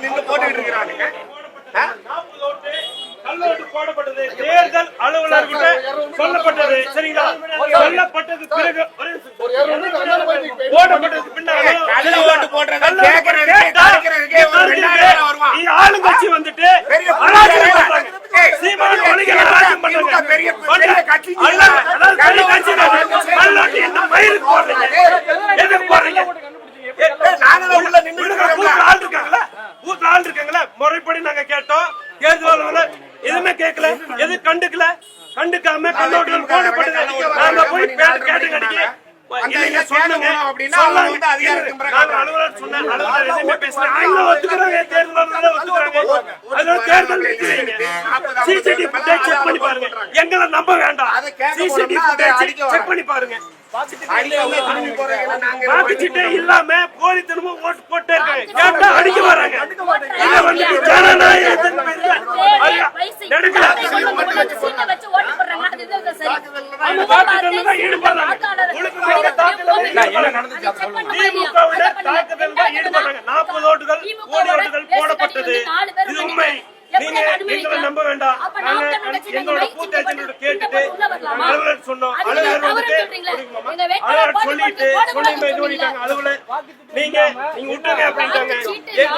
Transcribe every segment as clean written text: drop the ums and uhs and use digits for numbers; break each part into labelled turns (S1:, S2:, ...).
S1: நின்று போட்டுக்கிட்டு இருக்கிறானுங்க. போடப்பட்டது தேர்தல் அலுவலர்கிட்ட சொல்லப்பட்டது. சரிங்களா? சொல்லப்பட்டது பிறகு போடப்பட்டது பின்னாடி ஆளுங்கட்சி வந்துட்டு சீமான் முறைப்படி நாங்க கேட்டோம். தேர்தல் எதுவுமே கேட்கல, எது கண்டுக்கல, கண்டுக்காம கண்ணோட்டம் போடப்பட்டது. நாங்க போய் கேட்டு கடிக்க சொன்னாங்க. அலுவலர் சொன்ன அலுவலர் எதுவுமே பேசல. ஒத்துக்கிறாங்க, தேர்தல் ஒத்துக்கிறாங்க. அதனால தேர்தல் சிசிடிவி ஃபுட்டேஜ் செக் பண்ணி பாருங்க. எங்களை நம்ப வேண்டாம். சிசிடிவி ஃபுட்டேஜ் செக் பண்ணி பாருங்க. வாக்குச்சீட்டே இல்லாம போலித்தனமும் ஓட்டு போட்டே இருக்காங்க. கேட்டா அடிக்க வராங்க. இத வந்து ஜனநாயகத்தின் பேர்ல தாக்குதல் தான் ஈடுபடுறாங்க. 40 ஓட்டுகள் கோடி ஓட்டுகள் போடப்பட்டது. இது உண்மை. நீங்க எங்களை நம்ப வேண்டாம். எங்களோட பூத் ஏஜென்ட் கேட்டுட்டு அலுவலர் சொன்னோம். அலுவலர் வந்துட்டு அலுவலர் சொல்லிட்டு இது பண்ணிட்டாங்க. அலுவலர் நீங்க விட்டுருங்க அப்படின்ட்டாங்க.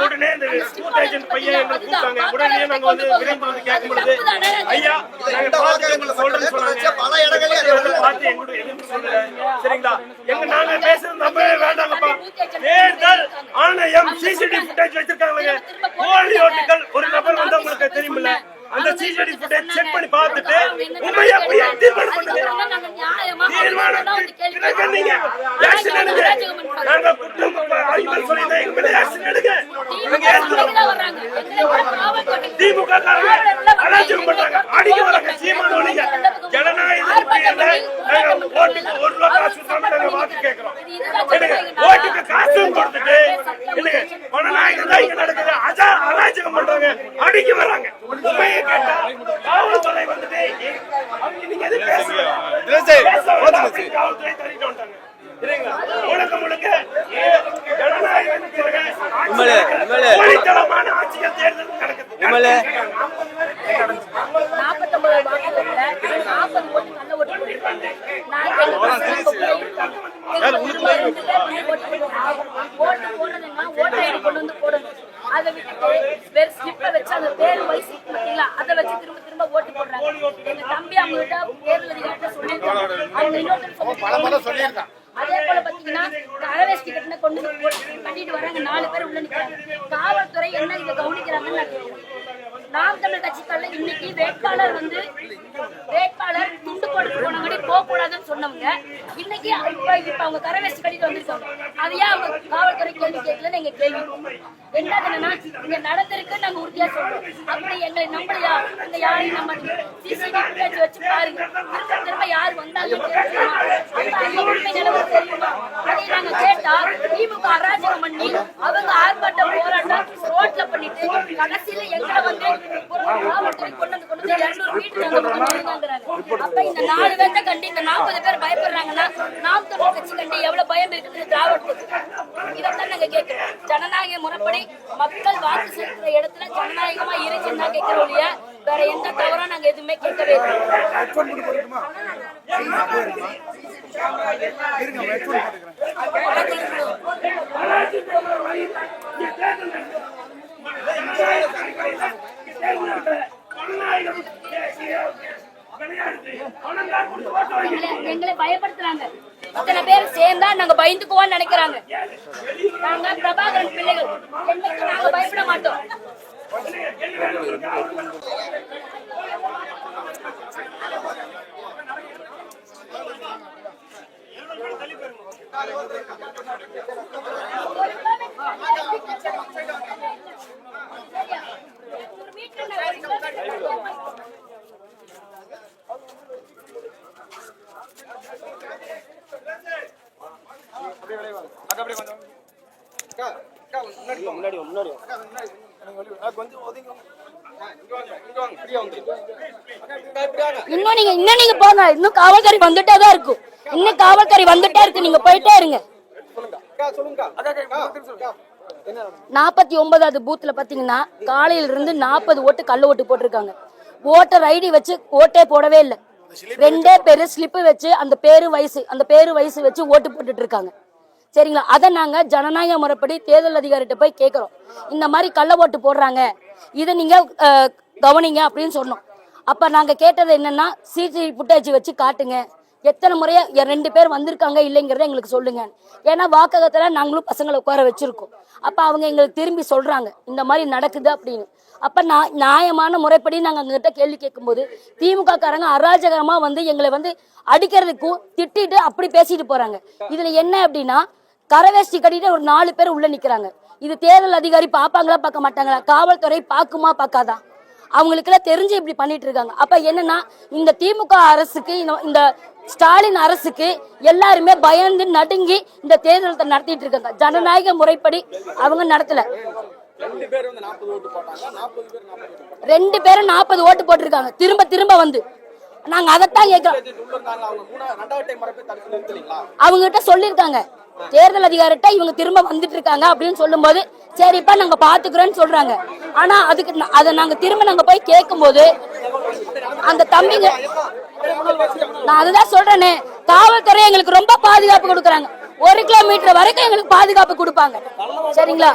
S1: உடனே இந்த பூத் ஏஜென்ட் பையன் எங்களை கூப்பிட்டாங்க. உடனே நாங்க வந்து விரைந்து வந்து கேட்கும் பொழுது ஐயா நாங்க பார்த்து உங்களுக்கு சொல்றேன்னு சொன்னாங்க. பார்த்து எங்களோட எதுவும் சொல்லல. சரிங்களா? நாங்க பேசுறது நம்பவே வேண்டாங்கப்பா. தேர்தல் ஆணையம் சிசிடிவி ஃபுட்டேஜ் வச்சிருக்காங்க. போலி ஓட்டுகள் ஒரு நபர் வந்து உங்களுக்கு தெரியுமில்ல, அந்த சிசிடிவி ஃபுட்டேஜ் செக் பண்ணி பார்த்துட்டு உண்மையா போய் தீர்மானம் பண்ணுங்க. தீர்மானம் நீங்க ஆக்ஷன் எடுங்க. நாங்க குற்றம் அறிக்கை சொல்லிட்டா எங்க மேல ஆக்ஷன் எடுங்க. திமுக அராஜகம் பண்றாங்க, அடிக்க வராங்க. சீமான் ஒழிங்க. ஜனநாயகத்துல நாங்க ஓட்டுக்கு 1 ரூபா காசு தராம நாங்க வாக்கு கேட்கிறோம். ஓட்டுக்கு காசு கொடுத்துட்டு இல்லைங்க ஜனநாயகம் தான் இங்க நடக்குது. அராஜகம் பண்றாங்க, அடிக்க வராங்க. உண்மையை கேட்டா காவல்துறை வந்துட்டு நீங்க எது பேசுறீங்க? காவல்துறை தள்ளிட்டு வந்துட்டாங்க. சரிங்களா? முழுக்க முழுக்க ஜனநாயகமான ஆட்சிகள் தேர்தல் நடக்குது.
S2: 49 வாக்குகள்ல 40 ஓட்டு கள்ள ஓட்டு போட்டிருக்காங்க. நாங்க ஓட்டு போடுறதுன்னா ஓட்டர் ஐடி கொண்டு வந்து போடணும். அதை விட்டுட்டு வெறும் ஸ்லிப்பை வச்சு அந்த பேர் வயசு பார்த்தீங்களா அதை வச்சு திரும்ப திரும்ப ஓட்டு போடுறாங்க. எங்க தம்பி அவங்ககிட்ட தேர்தல் அதிகாரிட்ட சொல்லியிருக்காங்க. அவங்க இன்னொருத்தர் சொல்லியிருக்காங்க. அதே போல பாத்தீங்கன்னா கரவேஷ்டி கட்டின கொண்டு கட்டிட்டு வராங்க. 4 பேர் உள்ள நிக்கிறாங்க. காவல்துறை என்ன இதை கவனிக்கிறாங்கன்னு நான் கேட்கிறேன். நாம் தமிழ் கட்சிக்காரல இன்னைக்கு வேட்பாளர் துண்டு போட்டு போனவங்க போக கூடாதுன்னு சொன்னவங்க இன்னைக்கு இப்ப அவங்க கரவேஷ்டி கட்டிட்டு வந்திருக்காங்க. அதையா அவங்க காவல்துறை கேள்வி கேட்கலன்னு எங்க கேள்வி. என்னதுன்னா இங்க நடந்திருக்கு நாங்க உறுதியா சொல்றோம். அப்படி எங்களை நம்பலையா இந்த யாரையும் நம்ம சிசிடிவி வச்சு பாருங்க. திரும்ப யாரு வந்தாலும் உண்மை நிலவரம் தெரியுமா? அதை நாங்க கேட்டா திமுக அராஜகம் பண்ணி அவங்க ஆர்ப்பாட்டம் போராட்டம் ரோட்ல பண்ணிட்டு கடைசியில எங்களை வந்து காவல்துறை கொண்டு வந்து 200 வீட்டு அப்ப இந்த 4 பேர்த்த கண்டு இந்த 40 பேர் பயப்படுறாங்கன்னா நாம் தமிழ் கட்சி கண்டு எவ்வளவு பயம் இருக்குன்னு திராவிடத்துக்கு இதைத்தான் நாங்க கேட்கிறோம். ஜனநாயக முறைப்படி மக்கள் வாக்கு செலுத்துற இடத்துல ஜனநாயகமா இருக்குன்னு தான் கேட்கிறோம் இல்லையா, வேற எந்த தவறும் நாங்க எதுவுமே கேட்கவே இல்லை. எங்களை பயப்படுத்துறாங்க. இத்தனை பேர் சேர்ந்தா நாங்க பயந்துக்குவோம்னு நினைக்கிறாங்க. நாங்க பிரபாகரன் பிள்ளைகள், என்னைக்கு நாங்க பயப்பட மாட்டோம். இன்னும் நீங்க போங்க. இன்னும் காவல்துறை வந்துட்டே தான் இருக்கும். இன்னும் காவல்துறை வந்துட்டே இருக்கு. நீங்க போயிட்டே இருங்க. 49வது பூத்துல பாத்தீங்கன்னா காலையில இருந்து 40 ஓட்டு கள்ள ஓட்டு போட்டிருக்காங்க. ஓட்டர் ஐடி வச்சு ஓட்டே போடவே இல்லை. 2 பேரு ஸ்லிப்பு வச்சு அந்த பேரு வயசு வச்சு ஓட்டு போட்டுட்டு இருக்காங்க. சரிங்களா? அதை நாங்க ஜனநாயக முறைப்படி தேர்தல் அதிகாரிகிட்ட போய் கேட்கிறோம். இந்த மாதிரி கள்ள ஓட்டு போடுறாங்க, இதை நீங்க கவனிங்க அப்படின்னு சொன்னோம். அப்ப நாங்க கேட்டது என்னன்னா, சிசிடிவி ஃபுட்டேஜ் வச்சு காட்டுங்க, எத்தனை முறையா 2 பேர் வந்திருக்காங்க இல்லைங்கிறத எங்களுக்கு சொல்லுங்க. ஏன்னா வாக்ககத்துல நாங்களும் பசங்களை உட்கார வச்சிருக்கோம். அப்ப அவங்க எங்களுக்கு திரும்பி சொல்றாங்க இந்த மாதிரி நடக்குது அப்படின்னு. அப்ப நியாயமான முறைப்படி நாங்க அங்கிட்ட கேள்வி கேட்கும்போது திமுக காரங்க அராஜகரமா வந்து எங்களை வந்து அடிக்கிறதுக்கும் திட்டிட்டு அப்படி பேசிட்டு போறாங்க. இதுல என்ன அப்படின்னா, கரவேஷ்டி கட்டிட்டு ஒரு 4 பேர் உள்ள நிக்கிறாங்க. இது தேர்தல் அதிகாரி பாப்பாங்களா பார்க்க மாட்டாங்களா? காவல்துறை பாக்குமா பார்க்காதா? அவங்களுக்கு எல்லாம் தெரிஞ்சு இப்படி பண்ணிட்டு இருக்காங்க. அப்ப என்னன்னா, இந்த திமுக அரசுக்கு இந்த ஸ்டாலின் அரசுக்கு எல்லாருமே பயந்து நடுங்கி இந்த தேர்தலை நடத்திட்டு இருக்காங்க. ஜனநாயக முறைப்படி அவங்க நடத்தல. 2 பேரும் 40 ஓட்டு போட்டிருக்காங்க. திரும்ப திரும்ப வந்து நாங்க அதைத்தான் கேட்கிறோம். அவங்க கிட்ட சொல்லிருக்காங்க, தேர்தல் அதிகாரிட்ட இவங்க திரும்ப வந்துட்டு இருக்காங்க அப்படின்னு சொல்லும் போது சரிப்பா நாங்க பாத்துக்கிறோம்னு சொல்றாங்க. ஆனா அதை நாங்க திரும்ப போய் கேட்கும் போது அந்த தம்பிங்க, நான் அதுதான் சொல்றேனே, காவல்துறை எங்களுக்கு ரொம்ப பாதுகாப்பு கொடுக்கறாங்க. 1 கிலோமீட்டர் வரைக்கும் எங்களுக்கு பாதுகாப்பு கொடுப்பாங்க. சரிங்களா?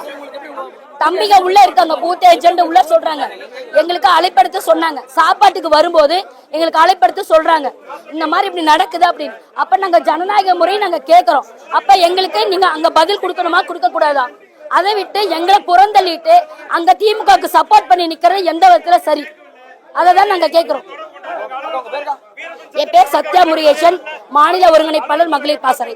S2: தம்பிங்க உள்ள இருக்காங்க, பூத் ஏஜென்ட் உள்ள சொல்றாங்க, எங்களுக்கு அழைப்படுத்த சொன்னாங்க. சாப்பாட்டுக்கு வரும்போது எங்களுக்கு அழைப்படுத்த சொல்றாங்க, இந்த மாதிரி இப்படி நடக்குது அப்படின்னு. அப்ப நாங்க ஜனநாயக முறை நாங்க கேட்கிறோம். அப்ப எங்களுக்கு நீங்க அங்க பதில் கொடுக்கணுமா கொடுக்க கூடாதா? அதை விட்டு எங்களை புறந்தள்ளிட்டு அங்க திமுகவுக்கு சப்போர்ட் பண்ணி நிக்கிறது எந்த விதத்துல சரி? அததான் நாங்க கேட்கிறோம். என் பேர் சத்யா முருகேசன், மாநில ஒருங்கிணைப்பாளர் மகளிர் பாசறை.